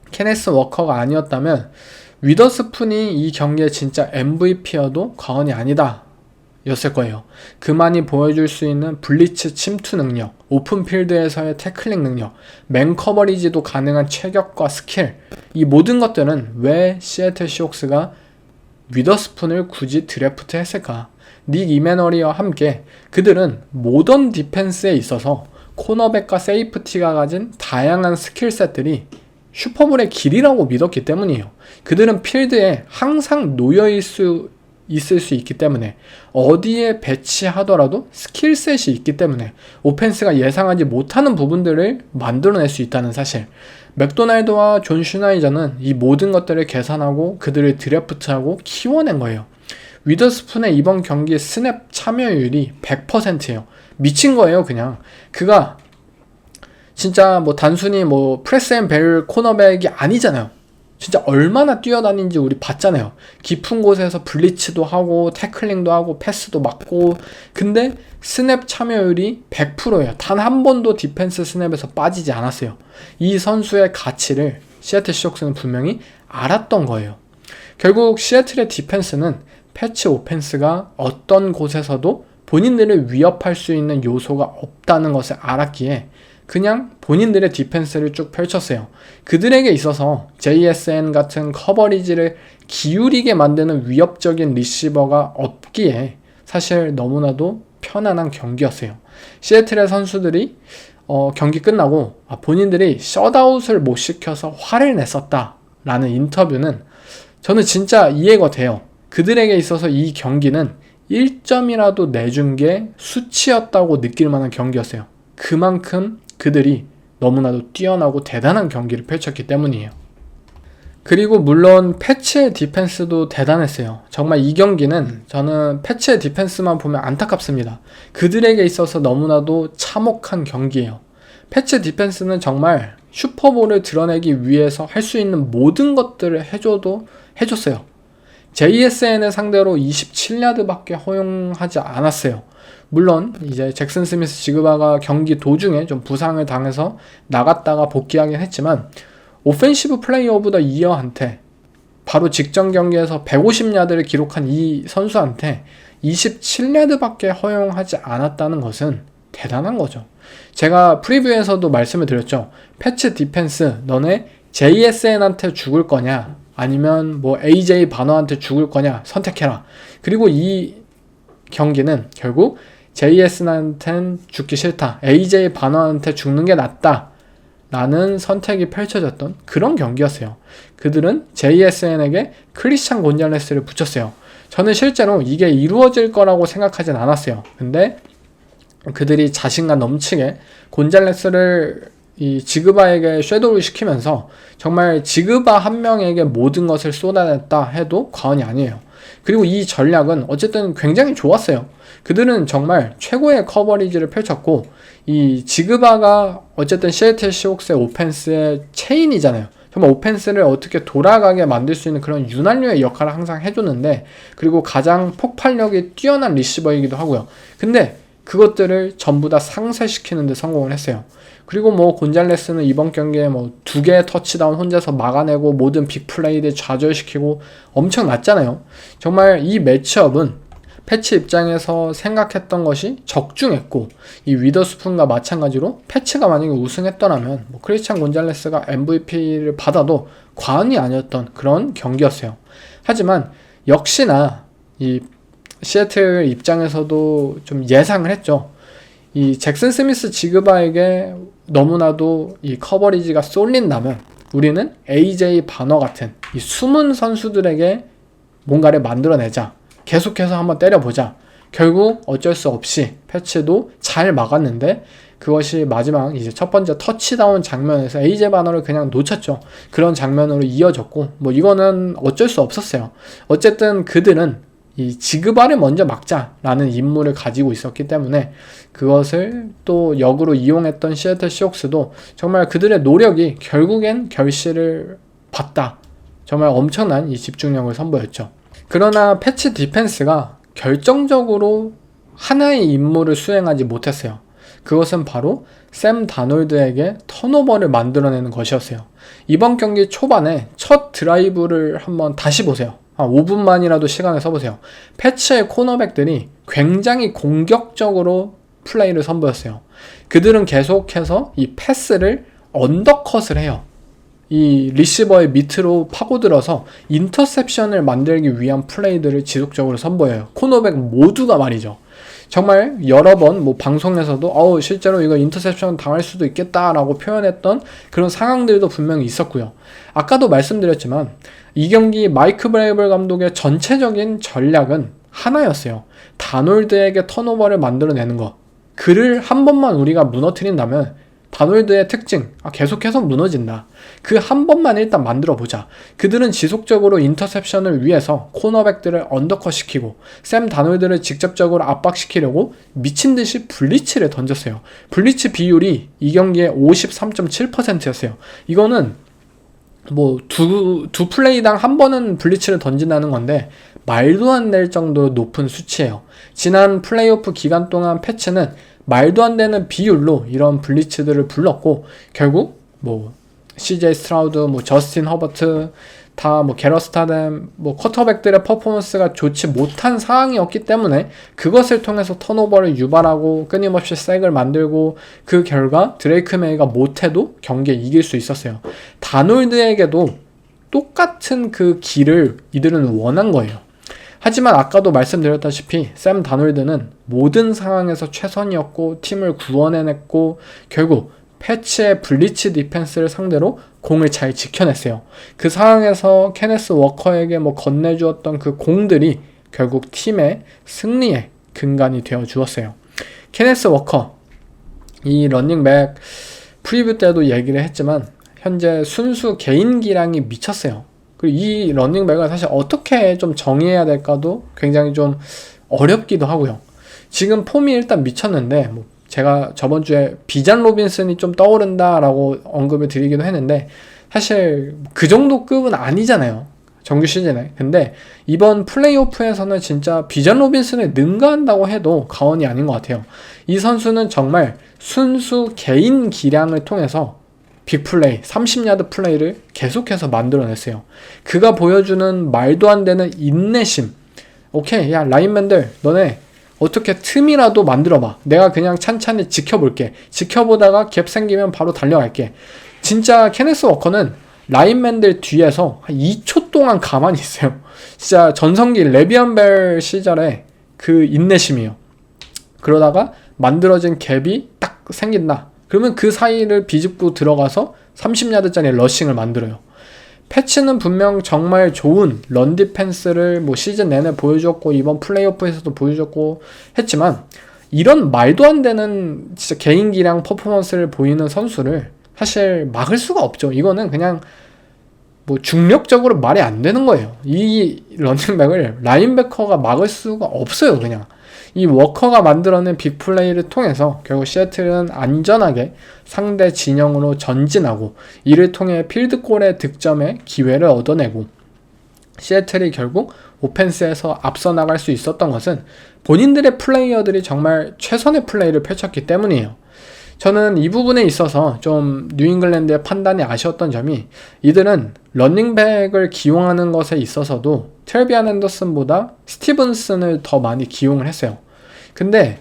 케네스 워커가 아니었다면 위더스푼이 이 경기의 진짜 MVP여도 과언이 아니다 였을 거예요. 그만이 보여줄 수 있는 블리츠 침투 능력, 오픈필드에서의 태클링 능력, 맨 커버리지도 가능한 체격과 스킬, 이 모든 것들은 왜 시애틀 시옥스가 위더스푼을 굳이 드래프트 했을까? 닉 이메너리와 함께 그들은 모던 디펜스에 있어서 코너백과 세이프티가 가진 다양한 스킬셋들이 슈퍼볼의 길이라고 믿었기 때문이에요. 그들은 필드에 항상 있을 수 있기 때문에, 어디에 배치하더라도 스킬셋이 있기 때문에 오펜스가 예상하지 못하는 부분들을 만들어낼 수 있다는 사실. 맥도날드와 존 슈나이저는 이 모든 것들을 계산하고 그들을 드래프트하고 키워낸 거예요. 위더스푼의 이번 경기 스냅 참여율이 100%예요. 미친 거예요, 그냥. 그가 진짜 뭐 단순히 뭐 프레스 앤 벨 코너백이 아니잖아요. 진짜 얼마나 뛰어다니는지 우리 봤잖아요. 깊은 곳에서 블리츠도 하고 태클링도 하고 패스도 맞고, 근데 스냅 참여율이 100%예요. 단 한 번도 디펜스 스냅에서 빠지지 않았어요. 이 선수의 가치를 시애틀 시옥스는 분명히 알았던 거예요. 결국 시애틀의 디펜스는 패치 오펜스가 어떤 곳에서도 본인들을 위협할 수 있는 요소가 없다는 것을 알았기에 그냥 본인들의 디펜스를 쭉 펼쳤어요. 그들에게 있어서 JSN 같은 커버리지를 기울이게 만드는 위협적인 리시버가 없기에 사실 너무나도 편안한 경기였어요. 시애틀의 선수들이 경기 끝나고 본인들이 셧아웃을 못 시켜서 화를 냈었다 라는 인터뷰는 저는 진짜 이해가 돼요. 그들에게 있어서 이 경기는 1점이라도 내준 게 수치였다고 느낄 만한 경기였어요. 그만큼 그들이 너무나도 뛰어나고 대단한 경기를 펼쳤기 때문이에요. 그리고 물론 패치의 디펜스도 대단했어요. 정말 이 경기는 저는 패치의 디펜스만 보면 안타깝습니다. 그들에게 있어서 너무나도 참혹한 경기예요. 패치 디펜스는 정말 슈퍼볼을 드러내기 위해서 할 수 있는 모든 것들을 해줬어요. JSN을 상대로 27야드밖에 허용하지 않았어요. 물론 이제 잭슨 스미스 지그바가 경기 도중에 좀 부상을 당해서 나갔다가 복귀하긴 했지만, 오펜시브 플레이어 오브 더 이어한테 바로 직전 경기에서 150야드를 기록한 이 선수한테 27야드밖에 허용하지 않았다는 것은 대단한 거죠. 제가 프리뷰에서도 말씀을 드렸죠. 패치 디펜스, 너네 JSN한테 죽을 거냐 아니면 뭐 AJ 바너한테 죽을 거냐 선택해라. 그리고 이 경기는 결국 JSN한테는 죽기 싫다, AJ 바너한테 죽는 게 낫다 라는 선택이 펼쳐졌던 그런 경기였어요. 그들은 JSN에게 크리스찬 곤잘레스를 붙였어요. 저는 실제로 이게 이루어질 거라고 생각하진 않았어요. 근데 그들이 자신감 넘치게 곤잘레스를 이 지그바에게 섀도우를 시키면서 정말 지그바 한 명에게 모든 것을 쏟아냈다 해도 과언이 아니에요. 그리고 이 전략은 어쨌든 굉장히 좋았어요. 그들은 정말 최고의 커버리지를 펼쳤고, 이 지그바가 어쨌든 시애틀 시옥스의 오펜스의 체인이잖아요. 정말 오펜스를 어떻게 돌아가게 만들 수 있는 그런 윤활유의 역할을 항상 해줬는데, 그리고 가장 폭발력이 뛰어난 리시버이기도 하고요. 근데 그것들을 전부 다 상쇄시키는 데 성공을 했어요. 그리고 뭐 곤잘레스는 이번 경기에 뭐 2개의 터치다운 혼자서 막아내고 모든 빅플레이들 좌절시키고 엄청났잖아요. 정말 이 매치업은 패치 입장에서 생각했던 것이 적중했고, 이 위더스푼과 마찬가지로 패치가 만약에 우승했더라면 뭐 크리스찬 곤잘레스가 MVP를 받아도 과언이 아니었던 그런 경기였어요. 하지만 역시나 이 시애틀 입장에서도 좀 예상을 했죠. 이 잭슨 스미스 지그바에게 너무나도 이 커버리지가 쏠린다면 우리는 AJ 바너 같은 이 숨은 선수들에게 뭔가를 만들어내자, 계속해서 한번 때려보자. 결국 어쩔 수 없이 패치도 잘 막았는데, 그것이 마지막 이제 첫 번째 터치다운 장면에서 AJ 바너를 그냥 놓쳤죠. 그런 장면으로 이어졌고, 뭐 이거는 어쩔 수 없었어요. 어쨌든 그들은 이 지그바를 먼저 막자라는 임무를 가지고 있었기 때문에 그것을 또 역으로 이용했던 시애틀 시옥스도 정말 그들의 노력이 결국엔 결실을 봤다. 정말 엄청난 이 집중력을 선보였죠. 그러나 패치 디펜스가 결정적으로 하나의 임무를 수행하지 못했어요. 그것은 바로 샘 다놀드에게 턴오버를 만들어내는 것이었어요. 이번 경기 초반에 첫 드라이브를 한번 다시 보세요. 5분만이라도 시간을 써보세요. 패치의 코너백들이 굉장히 공격적으로 플레이를 선보였어요. 그들은 계속해서 이 패스를 언더컷을 해요. 이 리시버의 밑으로 파고들어서 인터셉션을 만들기 위한 플레이들을 지속적으로 선보여요. 코너백 모두가 말이죠. 정말 여러 번 뭐 방송에서도 실제로 이거 인터셉션 당할 수도 있겠다라고 표현했던 그런 상황들도 분명히 있었고요. 아까도 말씀드렸지만 이 경기 마이크 브레이블 감독의 전체적인 전략은 하나였어요. 다놀드에게 턴오버를 만들어내는 것. 그를 한 번만 우리가 무너뜨린다면 다놀드의 특징, 계속해서 무너진다. 그 한 번만 일단 만들어보자. 그들은 지속적으로 인터셉션을 위해서 코너백들을 언더컷 시키고 샘 다놀드를 직접적으로 압박시키려고 미친듯이 블리츠를 던졌어요. 블리츠 비율이 이 경기에 53.7%였어요. 이거는 뭐 두 플레이당 한 번은 블리츠를 던진다는 건데 말도 안 될 정도로 높은 수치예요. 지난 플레이오프 기간 동안 패치는 말도 안 되는 비율로 이런 블리츠들을 불렀고, 결국 뭐 CJ 스트라우드, 뭐 저스틴 허버트, 다 뭐 게러스타뎀, 뭐 쿼터백들의 퍼포먼스가 좋지 못한 상황이었기 때문에 그것을 통해서 턴오버를 유발하고 끊임없이 색을 만들고, 그 결과 드레이크 메이가 못해도 경기에 이길 수 있었어요. 다놀드에게도 똑같은 그 길을 이들은 원한 거예요. 하지만 아까도 말씀드렸다시피 샘 다놀드는 모든 상황에서 최선이었고 팀을 구원해냈고 결국 패치의 블리츠 디펜스를 상대로 공을 잘 지켜냈어요. 그 상황에서 케네스 워커에게 뭐 건네주었던 그 공들이 결국 팀의 승리의 근간이 되어 주었어요. 케네스 워커, 이 러닝백 프리뷰 때도 얘기를 했지만 현재 순수 개인 기량이 미쳤어요. 그리고 이 러닝백을 사실 어떻게 좀 정의해야 될까도 굉장히 좀 어렵기도 하고요. 지금 폼이 일단 미쳤는데 뭐 제가 저번 주에 비잔 로빈슨이 좀 떠오른다라고 언급을 드리기도 했는데 사실 그 정도 급은 아니잖아요. 정규 시즌에. 근데 이번 플레이오프에서는 진짜 비잔 로빈슨을 능가한다고 해도 과언이 아닌 것 같아요. 이 선수는 정말 순수 개인 기량을 통해서 빅플레이, 30야드 플레이를 계속해서 만들어냈어요. 그가 보여주는 말도 안 되는 인내심. 오케이, 야 라인맨들 너네 어떻게 틈이라도 만들어봐. 내가 그냥 찬찬히 지켜볼게. 지켜보다가 갭 생기면 바로 달려갈게. 진짜 케네스 워커는 라인맨들 뒤에서 한 2초 동안 가만히 있어요. 진짜 전성기 레비언 벨 시절에 그 인내심이에요. 그러다가 만들어진 갭이 딱 생긴다. 그러면 그 사이를 비집고 들어가서 30야드짜리 러싱을 만들어요. 패치는 분명 정말 좋은 런 디펜스를 뭐 시즌 내내 보여줬고 이번 플레이오프에서도 보여줬고 했지만 이런 말도 안 되는 진짜 개인 기량 퍼포먼스를 보이는 선수를 사실 막을 수가 없죠. 이거는 그냥 뭐 중력적으로 말이 안 되는 거예요. 이 러닝백을 라인베커가 막을 수가 없어요. 그냥 이 워커가 만들어낸 빅플레이를 통해서 결국 시애틀은 안전하게 상대 진영으로 전진하고 이를 통해 필드골의 득점에 기회를 얻어내고 시애틀이 결국 오펜스에서 앞서 나갈 수 있었던 것은 본인들의 플레이어들이 정말 최선의 플레이를 펼쳤기 때문이에요. 저는 이 부분에 있어서 좀 뉴잉글랜드의 판단이 아쉬웠던 점이, 이들은 러닝백을 기용하는 것에 있어서도 트레비안 앤더슨보다 스티븐슨을 더 많이 기용을 했어요. 근데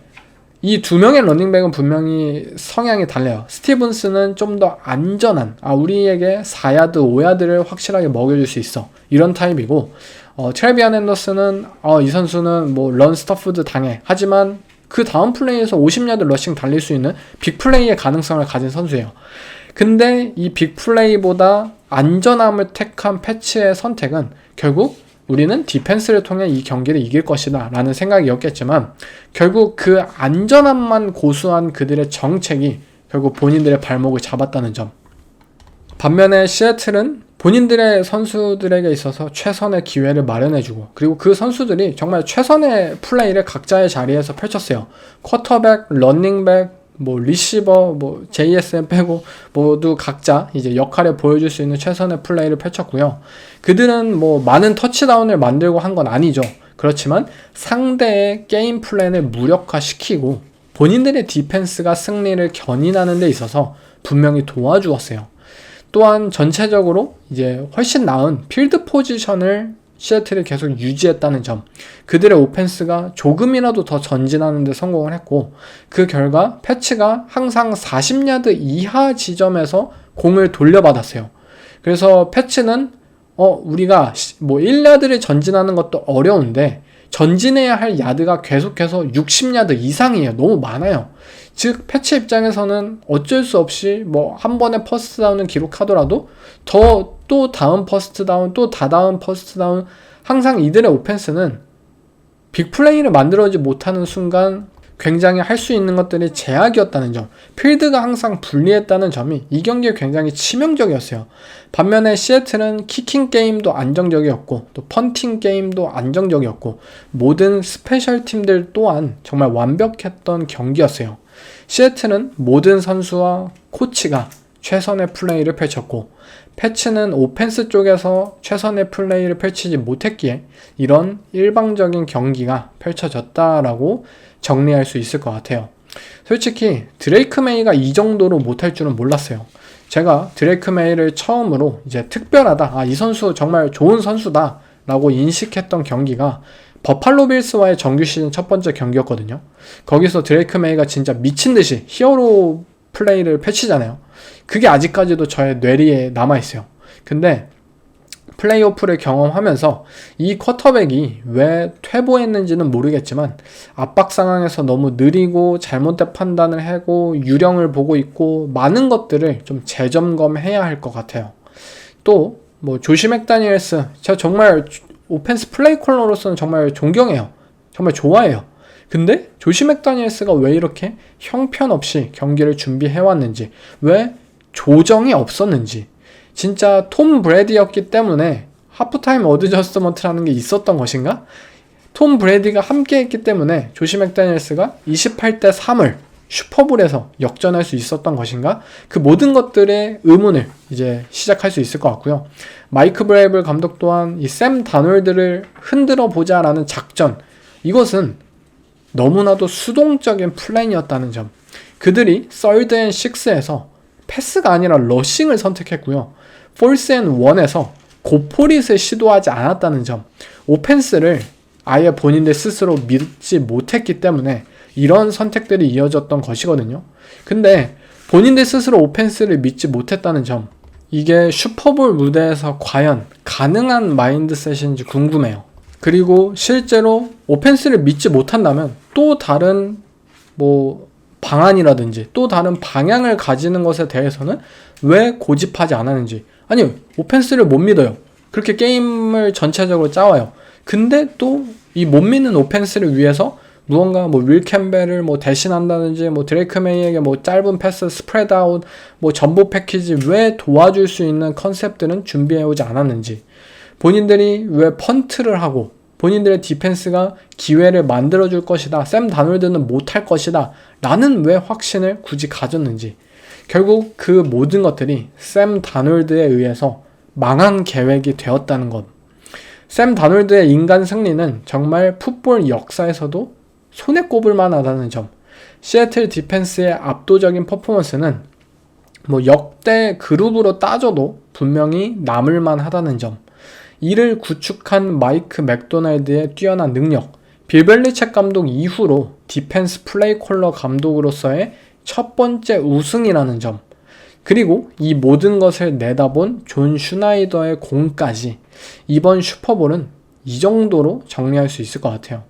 이 두 명의 러닝백은 분명히 성향이 달라요. 스티븐슨은 좀 더 안전한, 우리에게 4야드, 5야드를 확실하게 먹여줄 수 있어, 이런 타입이고, 트레비안 앤더슨은 이 선수는 뭐 런 스터프드 당해, 하지만 그 다음 플레이에서 50야드 러싱 달릴 수 있는 빅플레이의 가능성을 가진 선수예요. 근데 이 빅플레이보다 안전함을 택한 패치의 선택은 결국 우리는 디펜스를 통해 이 경기를 이길 것이다 라는 생각이었겠지만, 결국 그 안전함만 고수한 그들의 정책이 결국 본인들의 발목을 잡았다는 점. 반면에 시애틀은 본인들의 선수들에게 있어서 최선의 기회를 마련해주고, 그리고 그 선수들이 정말 최선의 플레이를 각자의 자리에서 펼쳤어요. 쿼터백, 러닝백, 리시버, JSN 빼고 모두 각자 이제 역할을 보여줄 수 있는 최선의 플레이를 펼쳤고요. 그들은 많은 터치다운을 만들고 한 건 아니죠. 그렇지만 상대의 게임 플랜을 무력화시키고 본인들의 디펜스가 승리를 견인하는 데 있어서 분명히 도와주었어요. 또한 전체적으로 이제 훨씬 나은 필드 포지션을 시애틀이 계속 유지했다는 점, 그들의 오펜스가 조금이라도 더 전진하는 데 성공을 했고, 그 결과 패치가 항상 40야드 이하 지점에서 공을 돌려받았어요. 그래서 패치는 우리가 1야드를 전진하는 것도 어려운데 전진해야 할 야드가 계속해서 60야드 이상이에요. 너무 많아요. 즉 패치 입장에서는 어쩔 수 없이 한 번의 퍼스트 다운은 기록하더라도 또 다음 퍼스트 다운, 또 다다음 퍼스트 다운, 항상 이들의 오펜스는 빅플레이를 만들어지 못하는 순간 굉장히 할 수 있는 것들이 제약이었다는 점, 필드가 항상 불리했다는 점이 이 경기에 굉장히 치명적이었어요. 반면에 시애틀은 키킹 게임도 안정적이었고, 또 펀팅 게임도 안정적이었고, 모든 스페셜 팀들 또한 정말 완벽했던 경기였어요. 시애틀은 모든 선수와 코치가 최선의 플레이를 펼쳤고, 패치는 오펜스 쪽에서 최선의 플레이를 펼치지 못했기에 이런 일방적인 경기가 펼쳐졌다라고 정리할 수 있을 것 같아요. 솔직히 드레이크 메이가 이 정도로 못할 줄은 몰랐어요. 제가 드레이크 메이를 처음으로 이제 특별하다, 이 선수 정말 좋은 선수다 라고 인식했던 경기가 버팔로 빌스와의 정규 시즌 첫 번째 경기였거든요. 거기서 드레이크 메이가 진짜 미친듯이 히어로 플레이를 펼치잖아요. 그게 아직까지도 저의 뇌리에 남아있어요. 근데 플레이오프를 경험하면서 이 쿼터백이 왜 퇴보했는지는 모르겠지만 압박 상황에서 너무 느리고 잘못된 판단을 하고 유령을 보고 있고 많은 것들을 좀 재점검해야 할 것 같아요. 또 조시 맥다니엘스, 제가 정말 오펜스 플레이 콜러로서는 정말 존경해요. 정말 좋아해요. 근데 조시 맥다니엘스가 왜 이렇게 형편없이 경기를 준비해왔는지, 왜 조정이 없었는지, 진짜 톰 브래디였기 때문에 하프타임 어드저스트먼트라는 게 있었던 것인가? 톰 브래디가 함께했기 때문에 조시 맥다니엘스가 28대 3을 슈퍼볼에서 역전할 수 있었던 것인가? 그 모든 것들의 의문을 이제 시작할 수 있을 것 같고요. 마이크 브레이블 감독 또한 이 샘 다놀드를 흔들어 보자라는 작전, 이것은 너무나도 수동적인 플랜이었다는 점, 그들이 썰드 앤 6에서 패스가 아니라 러싱을 선택했고요. 폴스 앤 1에서 고포릿을 시도하지 않았다는 점, 오펜스를 아예 본인들 스스로 믿지 못했기 때문에 이런 선택들이 이어졌던 것이거든요. 근데 본인들 스스로 오펜스를 믿지 못했다는 점, 이게 슈퍼볼 무대에서 과연 가능한 마인드셋인지 궁금해요. 그리고 실제로 오펜스를 믿지 못한다면 또 다른 방안이라든지 또 다른 방향을 가지는 것에 대해서는 왜 고집하지 않았는지. 아니, 오펜스를 못 믿어요. 그렇게 게임을 전체적으로 짜와요. 근데 또 이 못 믿는 오펜스를 위해서 무언가 윌 캠벨을 대신한다든지 드레이크 메이에게 짧은 패스, 스프레드 아웃, 전보 패키지 왜 도와줄 수 있는 컨셉들은 준비해오지 않았는지, 본인들이 왜 펀트를 하고 본인들의 디펜스가 기회를 만들어줄 것이다, 샘 다놀드는 못할 것이다 라는 왜 확신을 굳이 가졌는지, 결국 그 모든 것들이 샘 다놀드에 의해서 망한 계획이 되었다는 것. 샘 다놀드의 인간 승리는 정말 풋볼 역사에서도 손에 꼽을 만하다는 점, 시애틀 디펜스의 압도적인 퍼포먼스는 뭐 역대 그룹으로 따져도 분명히 남을만 하다는 점, 이를 구축한 마이크 맥도날드의 뛰어난 능력, 빌 벨리책 감독 이후로 디펜스 플레이 콜러 감독으로서의 첫 번째 우승이라는 점, 그리고 이 모든 것을 내다본 존 슈나이더의 공까지 이번 슈퍼볼은 이 정도로 정리할 수 있을 것 같아요.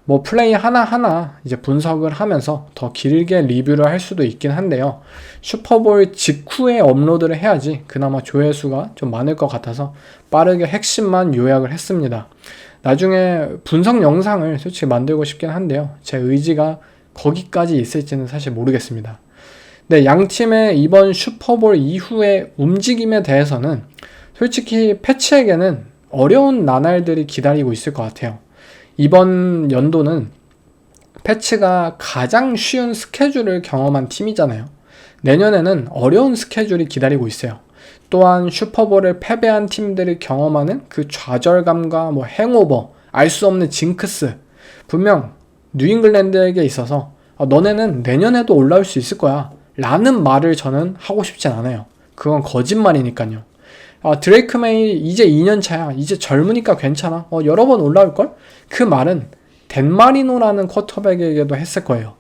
뭐 플레이 하나하나 이제 분석을 하면서 더 길게 리뷰를 할 수도 있긴 한데요. 슈퍼볼 직후에 업로드를 해야지 그나마 조회수가 좀 많을 것 같아서 빠르게 핵심만 요약을 했습니다. 나중에 분석 영상을 솔직히 만들고 싶긴 한데요. 제 의지가 거기까지 있을지는 사실 모르겠습니다. 네, 양 팀의 이번 슈퍼볼 이후의 움직임에 대해서는 솔직히 패치에게는 어려운 나날들이 기다리고 있을 것 같아요. 이번 연도는 패치가 가장 쉬운 스케줄을 경험한 팀이잖아요. 내년에는 어려운 스케줄이 기다리고 있어요. 또한 슈퍼볼을 패배한 팀들이 경험하는 그 좌절감과 뭐 행오버, 알 수 없는 징크스, 분명 뉴잉글랜드에게 있어서 너네는 내년에도 올라올 수 있을 거야 라는 말을 저는 하고 싶진 않아요. 그건 거짓말이니까요. 드레이크 메이 이제 2년 차야. 이제 젊으니까 괜찮아. 여러 번 올라올걸? 그 말은 댄마리노라는 쿼터백에게도 했을 거예요.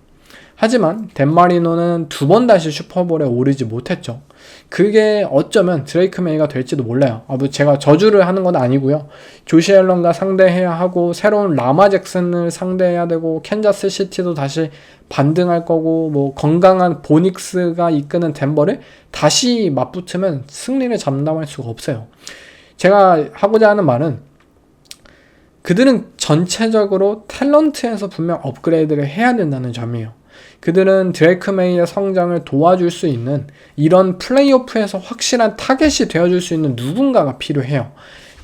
하지만 댄마리노는 2번 다시 슈퍼볼에 오르지 못했죠. 그게 어쩌면 드레이크 메이가 될지도 몰라요. 뭐 제가 저주를 하는 건 아니고요. 조시 앨런과 상대해야 하고 새로운 라마 잭슨을 상대해야 되고 캔자스 시티도 다시 반등할 거고 뭐 건강한 보닉스가 이끄는 덴버를 다시 맞붙으면 승리를 장담할 수가 없어요. 제가 하고자 하는 말은 그들은 전체적으로 탤런트에서 분명 업그레이드를 해야 된다는 점이에요. 그들은 드레이크 메이의 성장을 도와줄 수 있는 이런 플레이오프에서 확실한 타겟이 되어줄 수 있는 누군가가 필요해요.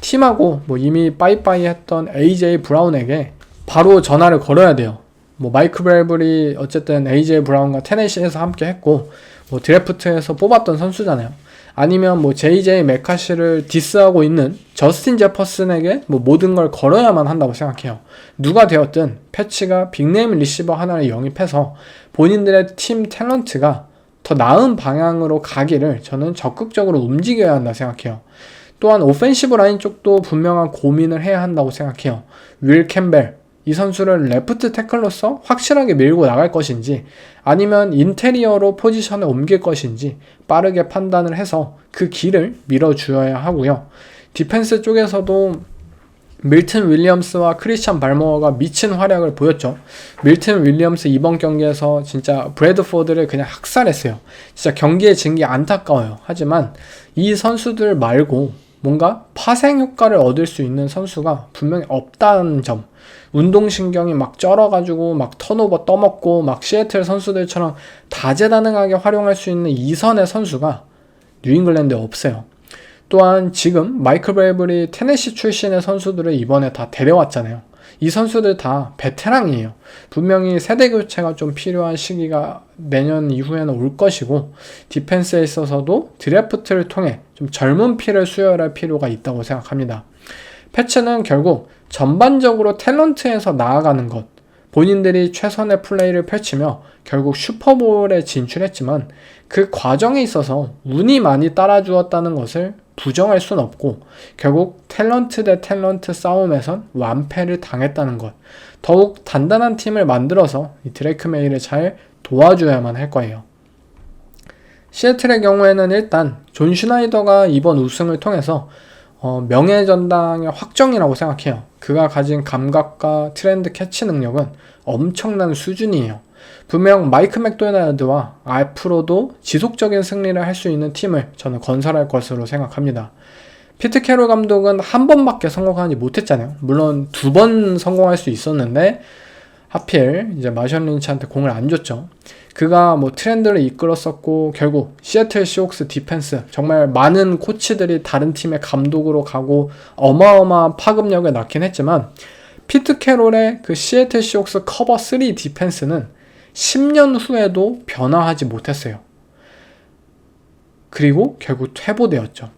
팀하고 뭐 이미 빠이빠이 했던 AJ 브라운에게 바로 전화를 걸어야 돼요. 뭐 마이크 브래블이 어쨌든 AJ 브라운과 테네시에서 함께 했고 뭐 드래프트에서 뽑았던 선수잖아요. 아니면 뭐 JJ 메카시를 디스하고 있는 저스틴 제퍼슨에게 뭐 모든 걸 걸어야만 한다고 생각해요. 누가 되었든 패치가 빅네임 리시버 하나를 영입해서 본인들의 팀 탤런트가 더 나은 방향으로 가기를 저는 적극적으로 움직여야 한다 생각해요. 또한 오펜시브 라인 쪽도 분명한 고민을 해야 한다고 생각해요. 윌 캠벨, 이 선수를 레프트 태클로서 확실하게 밀고 나갈 것인지 아니면 인테리어로 포지션을 옮길 것인지 빠르게 판단을 해서 그 길을 밀어주어야 하고요. 디펜스 쪽에서도 밀튼 윌리엄스와 크리스찬 발머어가 미친 활약을 보였죠. 밀튼 윌리엄스 이번 경기에서 진짜 브래드포드를 그냥 학살했어요. 진짜 경기에 진 게 안타까워요. 하지만 이 선수들 말고 뭔가 파생 효과를 얻을 수 있는 선수가 분명히 없다는 점, 운동신경이 막 쩔어가지고 막 턴오버 떠먹고 막 시애틀 선수들처럼 다재다능하게 활용할 수 있는 이선의 선수가 뉴잉글랜드에 없어요. 또한 지금 마이클 브레이블이 테네시 출신의 선수들을 이번에 다 데려왔잖아요. 이 선수들 다 베테랑이에요. 분명히 세대 교체가 좀 필요한 시기가 내년 이후에는 올 것이고 디펜스에 있어서도 드래프트를 통해 좀 젊은 피를 수혈할 필요가 있다고 생각합니다. 패치는 결국 전반적으로 탤런트에서 나아가는 것, 본인들이 최선의 플레이를 펼치며 결국 슈퍼볼에 진출했지만 그 과정에 있어서 운이 많이 따라주었다는 것을 부정할 순 없고 결국 탤런트 대 탤런트 싸움에선 완패를 당했다는 것, 더욱 단단한 팀을 만들어서 이 드레이크 메이를 잘 도와줘야만 할 거예요. 시애틀의 경우에는 일단 존 슈나이더가 이번 우승을 통해서 명예전당의 확정이라고 생각해요. 그가 가진 감각과 트렌드 캐치 능력은 엄청난 수준이에요. 분명 마이크 맥도날드와 앞으로도 지속적인 승리를 할 수 있는 팀을 저는 건설할 것으로 생각합니다. 피트 캐롤 감독은 한 번밖에 성공하지 못했잖아요. 물론 2번 성공할 수 있었는데 하필 이제 마션 린치한테 공을 안 줬죠. 그가 뭐 트렌드를 이끌었었고 결국 시애틀 시옥스 디펜스 정말 많은 코치들이 다른 팀의 감독으로 가고 어마어마한 파급력을 낳긴 했지만 피트 캐롤의 그 시애틀 시옥스 커버 3 디펜스는 10년 후에도 변화하지 못했어요. 그리고 결국 퇴보되었죠.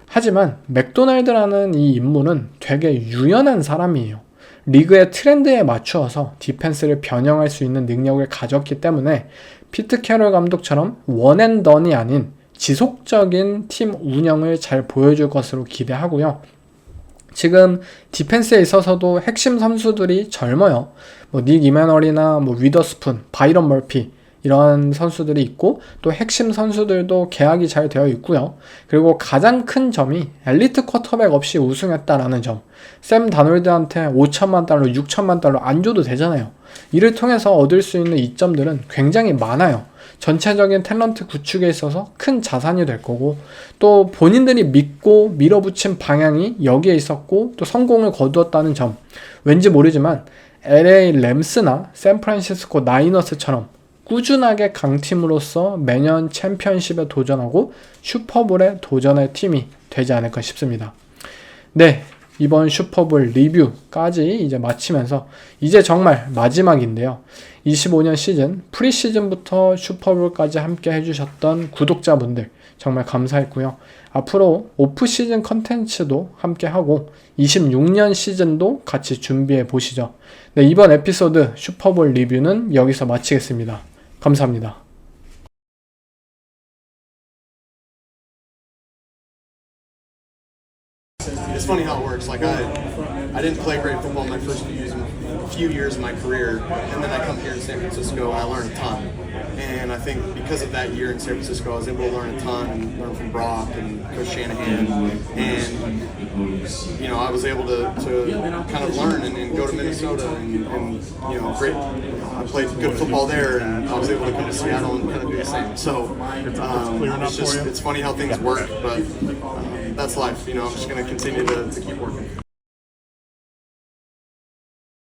하지만 맥도날드라는 이 인물은 되게 유연한 사람이에요. 리그의 트렌드에 맞추어서 디펜스를 변형할 수 있는 능력을 가졌기 때문에 피트 캐럴 감독처럼 원앤던이 아닌 지속적인 팀 운영을 잘 보여줄 것으로 기대하고요. 지금 디펜스에 있어서도 핵심 선수들이 젊어요. 닉 이마nuel이나 위더스푼, 바이런 머피 이런 선수들이 있고 또 핵심 선수들도 계약이 잘 되어 있고요. 그리고 가장 큰 점이 엘리트 쿼터백 없이 우승했다라는 점. 샘 다놀드한테 5천만 달러, 6천만 달러 안 줘도 되잖아요. 이를 통해서 얻을 수 있는 이점들은 굉장히 많아요. 전체적인 탤런트 구축에 있어서 큰 자산이 될 거고 또 본인들이 믿고 밀어붙인 방향이 여기에 있었고 또 성공을 거두었다는 점. 왠지 모르지만 LA 램스나 샌프란시스코 나이너스처럼 꾸준하게 강팀으로서 매년 챔피언십에 도전하고 슈퍼볼에 도전할 팀이 되지 않을까 싶습니다. 네, 이번 슈퍼볼 리뷰까지 이제 마치면서 이제 정말 마지막인데요. 25년 시즌, 프리시즌부터 슈퍼볼까지 함께 해주셨던 구독자분들 정말 감사했고요. 앞으로 오프시즌 컨텐츠도 함께 하고 26년 시즌도 같이 준비해 보시죠. 네, 이번 에피소드 슈퍼볼 리뷰는 여기서 마치겠습니다. 감사합니다. It's funny how it works. Like I didn't play great football my first few years of my career, and then I come here in San Francisco and I learned a ton. And I think because of that year in San Francisco, I was able to learn a ton and learn from Brock and Coach Shanahan. And you know, I was able to kind of learn and go to Minnesota and you know, great. I played good football there, and I was able to come to Seattle and kind of do the same. So it's funny how things work, but that's life. You know, I'm just going to continue to keep working.